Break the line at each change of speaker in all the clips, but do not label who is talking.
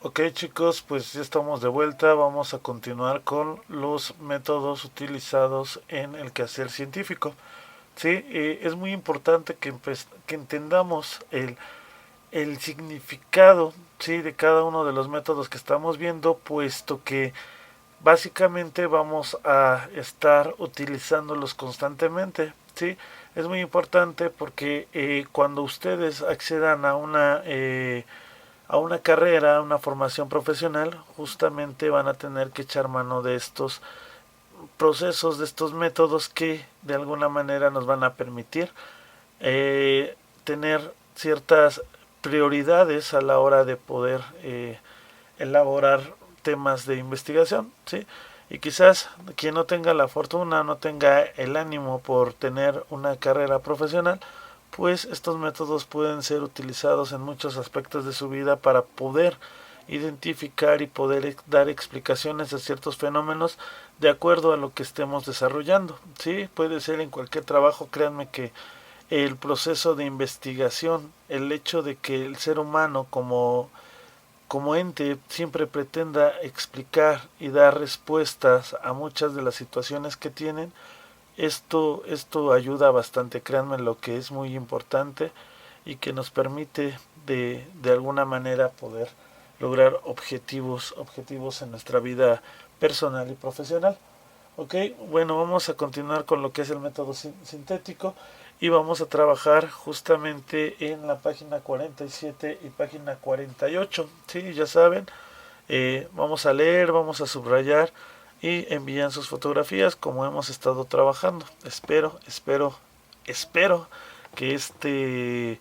Ok chicos, pues ya estamos de vuelta, vamos a continuar con los métodos utilizados en el quehacer científico. Sí, es muy importante que entendamos el significado, sí, de cada uno de los métodos que estamos viendo, puesto que básicamente vamos a estar utilizándolos constantemente. Sí, es muy importante porque cuando ustedes accedan a una carrera, a una formación profesional, justamente van a tener que echar mano de estos procesos, de estos métodos que de alguna manera nos van a permitir tener ciertas prioridades a la hora de poder elaborar temas de investigación, ¿sí? Y quizás quien no tenga la fortuna, no tenga el ánimo por tener una carrera profesional, pues estos métodos pueden ser utilizados en muchos aspectos de su vida para poder identificar y poder dar explicaciones a ciertos fenómenos de acuerdo a lo que estemos desarrollando. Sí, puede ser en cualquier trabajo, créanme que el proceso de investigación, el hecho de que el ser humano como ente siempre pretenda explicar y dar respuestas a muchas de las situaciones que tienen, esto ayuda bastante, créanme, lo que es muy importante y que nos permite de alguna manera poder lograr objetivos en nuestra vida personal y profesional. Ok, bueno, vamos a continuar con lo que es el método sintético y vamos a trabajar justamente en la página 47 y página 48. Sí, ya saben, vamos a leer, vamos a subrayar y envían sus fotografías como hemos estado trabajando. Espero que este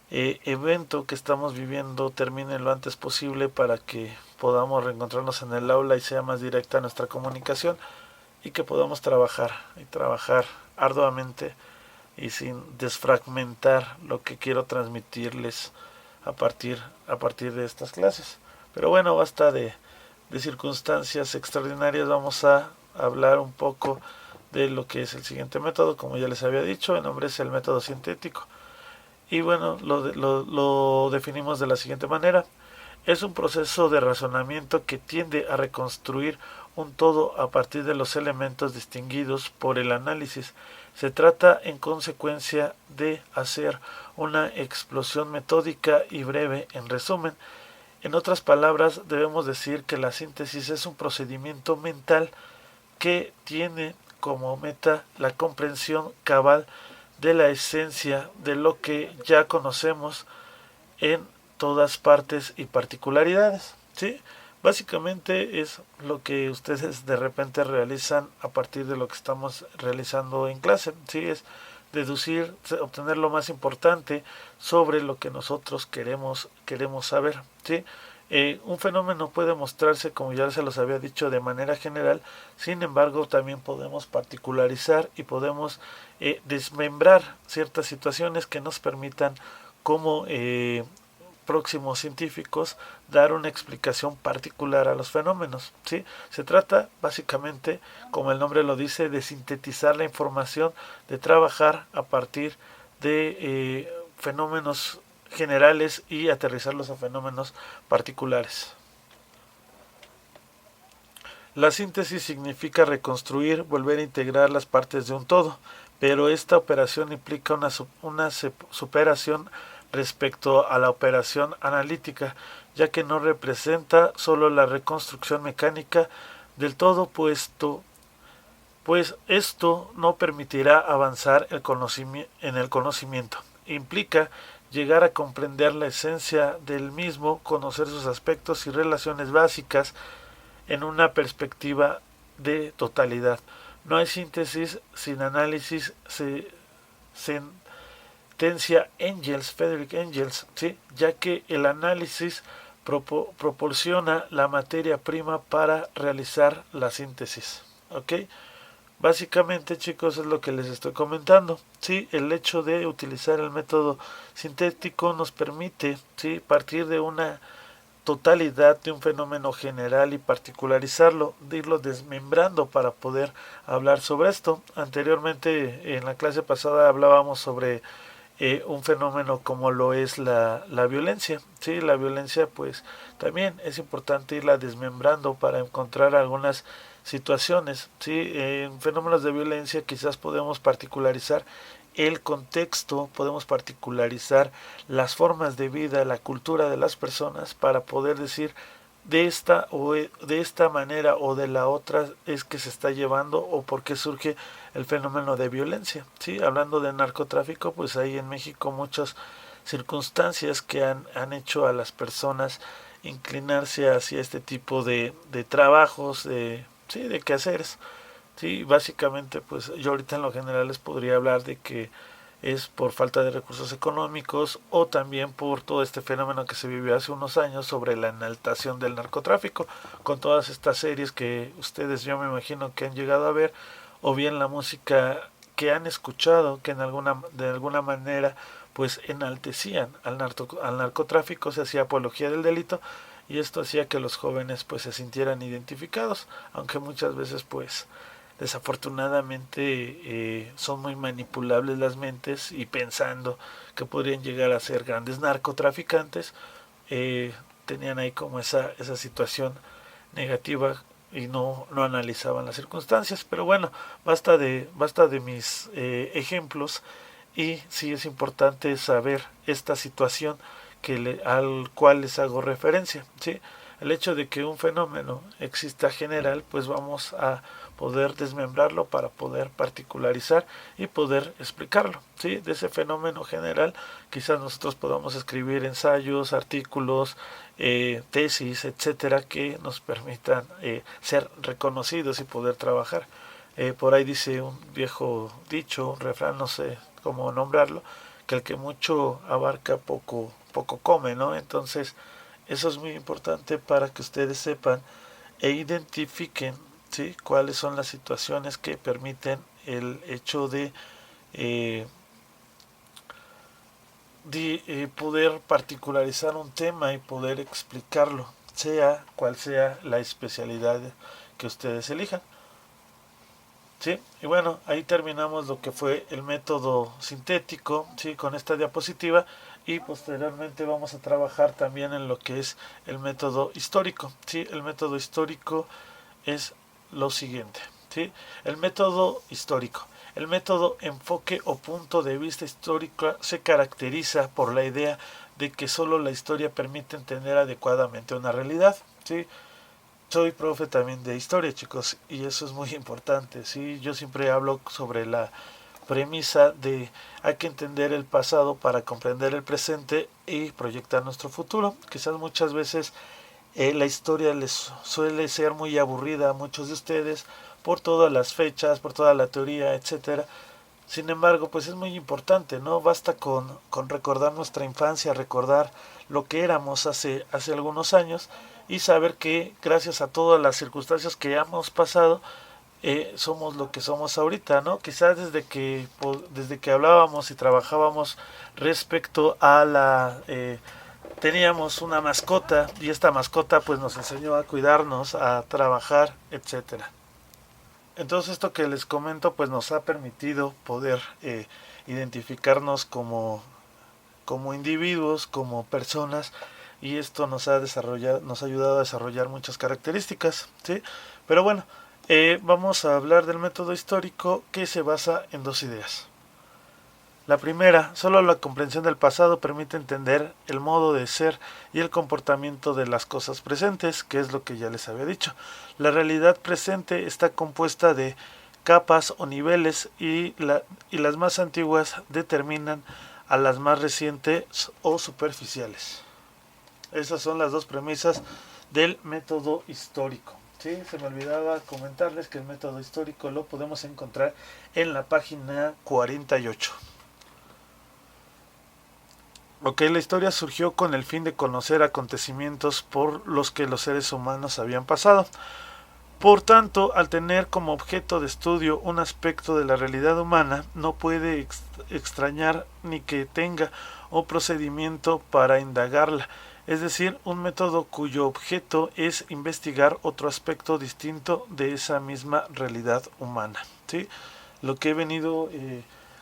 evento que estamos viviendo termine lo antes posible para que podamos reencontrarnos en el aula y sea más directa nuestra comunicación y que podamos trabajar y trabajar arduamente y sin desfragmentar lo que quiero transmitirles a partir de estas clases. Pero bueno, basta de circunstancias extraordinarias, vamos a hablar un poco de lo que es el siguiente método. Como ya les había dicho, el nombre es el método sintético. Y bueno, lo definimos de la siguiente manera. Es un proceso de razonamiento que tiende a reconstruir un todo a partir de los elementos distinguidos por el análisis. Se trata, en consecuencia, de hacer una explosión metódica y breve en resumen. En otras palabras, debemos decir que la síntesis es un procedimiento mental que tiene como meta la comprensión cabal de la esencia de lo que ya conocemos en todas partes y particularidades. ¿Sí? Básicamente es lo que ustedes de repente realizan a partir de lo que estamos realizando en clase. ¿Sí? Es deducir, obtener lo más importante sobre lo que nosotros queremos saber. ¿Sí? Un fenómeno puede mostrarse, como ya se los había dicho, de manera general, sin embargo también podemos particularizar y podemos desmembrar ciertas situaciones que nos permitan como próximos científicos dar una explicación particular a los fenómenos. ¿Sí? Se trata básicamente, como el nombre lo dice, de sintetizar la información, de trabajar a partir de fenómenos generales y aterrizarlos a fenómenos particulares. La síntesis significa reconstruir, volver a integrar las partes de un todo, pero esta operación implica una superación respecto a la operación analítica, ya que no representa solo la reconstrucción mecánica del todo, pues esto no permitirá avanzar en el conocimiento. Implica llegar a comprender la esencia del mismo, conocer sus aspectos y relaciones básicas en una perspectiva de totalidad. No hay síntesis sin análisis, sentencia Frederick Engels, ¿sí? Ya que el análisis proporciona la materia prima para realizar la síntesis. ¿Ok? Básicamente, chicos, es lo que les estoy comentando. Sí, el hecho de utilizar el método sintético nos permite, sí, partir de una totalidad de un fenómeno general y particularizarlo, de irlo desmembrando para poder hablar sobre esto. Anteriormente, en la clase pasada hablábamos sobre un fenómeno como lo es la violencia. ¿Sí? La violencia pues también es importante irla desmembrando para encontrar algunas situaciones. ¿Sí? En fenómenos de violencia quizás podemos particularizar el contexto, podemos particularizar las formas de vida, la cultura de las personas para poder decir de esta manera o de la otra es que se está llevando o por qué surge el fenómeno de violencia. ¿Sí? Hablando de narcotráfico, pues hay en México muchas circunstancias que han hecho a las personas inclinarse hacia este tipo de trabajos, sí, de quehaceres. Sí, básicamente, pues yo ahorita en lo general les podría hablar de que es por falta de recursos económicos o también por todo este fenómeno que se vivió hace unos años sobre la enaltación del narcotráfico, con todas estas series que ustedes yo me imagino que han llegado a ver, o bien la música que han escuchado que de alguna manera pues enaltecían al narcotráfico, se hacía apología del delito y esto hacía que los jóvenes pues se sintieran identificados, aunque muchas veces pues desafortunadamente son muy manipulables las mentes y pensando que podrían llegar a ser grandes narcotraficantes, tenían ahí como esa situación negativa y no analizaban las circunstancias. Pero bueno, basta de mis ejemplos y sí es importante saber esta situación al cual les hago referencia. ¿Sí? El hecho de que un fenómeno exista general, pues vamos a poder desmembrarlo para poder particularizar y poder explicarlo. ¿Sí? De ese fenómeno general quizás nosotros podamos escribir ensayos, artículos, tesis, etcétera, que nos permitan ser reconocidos y poder trabajar. Por ahí dice un viejo dicho, un refrán, no sé cómo nombrarlo, que el que mucho abarca poco come, ¿no? Entonces eso es muy importante para que ustedes sepan e identifiquen, ¿sí? Cuáles son las situaciones que permiten el hecho eh, de poder particularizar un tema y poder explicarlo, sea cual sea la especialidad que ustedes elijan. ¿Sí? Y bueno, ahí terminamos lo que fue el método sintético, ¿sí? Con esta diapositiva, y posteriormente vamos a trabajar también en lo que es el método histórico. ¿Sí? El método histórico es lo siguiente. ¿Sí? El método histórico. El método enfoque o punto de vista histórico se caracteriza por la idea de que solo la historia permite entender adecuadamente una realidad. ¿Sí? Soy profe también de historia, chicos, y eso es muy importante. ¿Sí? Yo siempre hablo sobre la premisa de hay que entender el pasado para comprender el presente y proyectar nuestro futuro. Quizás muchas veces la historia les suele ser muy aburrida a muchos de ustedes por todas las fechas, por toda la teoría, etcétera. Sin embargo, pues es muy importante, ¿no? Basta con recordar nuestra infancia, recordar lo que éramos hace algunos años y saber que gracias a todas las circunstancias que hemos pasado, somos lo que somos ahorita, ¿no? Quizás desde que hablábamos y trabajábamos respecto a teníamos una mascota y esta mascota pues nos enseñó a cuidarnos, a trabajar, etcétera. Entonces esto que les comento pues nos ha permitido poder identificarnos como individuos, como personas, y esto nos ha ayudado a desarrollar muchas características, ¿sí? Pero bueno, vamos a hablar del método histórico que se basa en dos ideas. La primera, solo la comprensión del pasado permite entender el modo de ser y el comportamiento de las cosas presentes, que es lo que ya les había dicho. La realidad presente está compuesta de capas o niveles y las más antiguas determinan a las más recientes o superficiales. Esas son las dos premisas del método histórico. ¿Sí? Se me olvidaba comentarles que el método histórico lo podemos encontrar en la página 48. Ok, la historia surgió con el fin de conocer acontecimientos por los que los seres humanos habían pasado. Por tanto, al tener como objeto de estudio un aspecto de la realidad humana, no puede extrañar ni que tenga un procedimiento para indagarla, es decir, un método cuyo objeto es investigar otro aspecto distinto de esa misma realidad humana. ¿Sí? Lo que he venido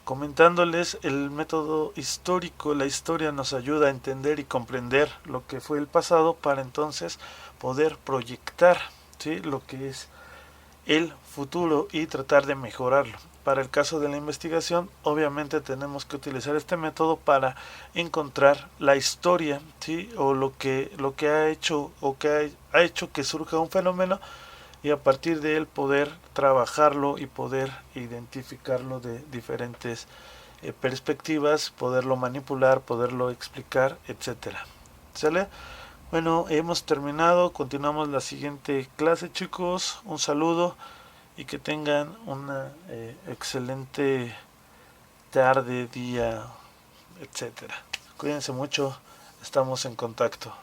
comentándoles el método histórico. La historia nos ayuda a entender y comprender lo que fue el pasado para entonces poder proyectar, ¿sí?, lo que es el futuro y tratar de mejorarlo. Para el caso de la investigación, obviamente tenemos que utilizar este método para encontrar la historia, ¿sí?, o lo que ha hecho o que ha hecho que surja un fenómeno, y a partir de él poder trabajarlo y poder identificarlo de diferentes perspectivas, poderlo manipular, poderlo explicar, etcétera. ¿Sale? Bueno, hemos terminado. Continuamos la siguiente clase, chicos. Un saludo y que tengan una excelente tarde, día, etcétera. Cuídense mucho. Estamos en contacto.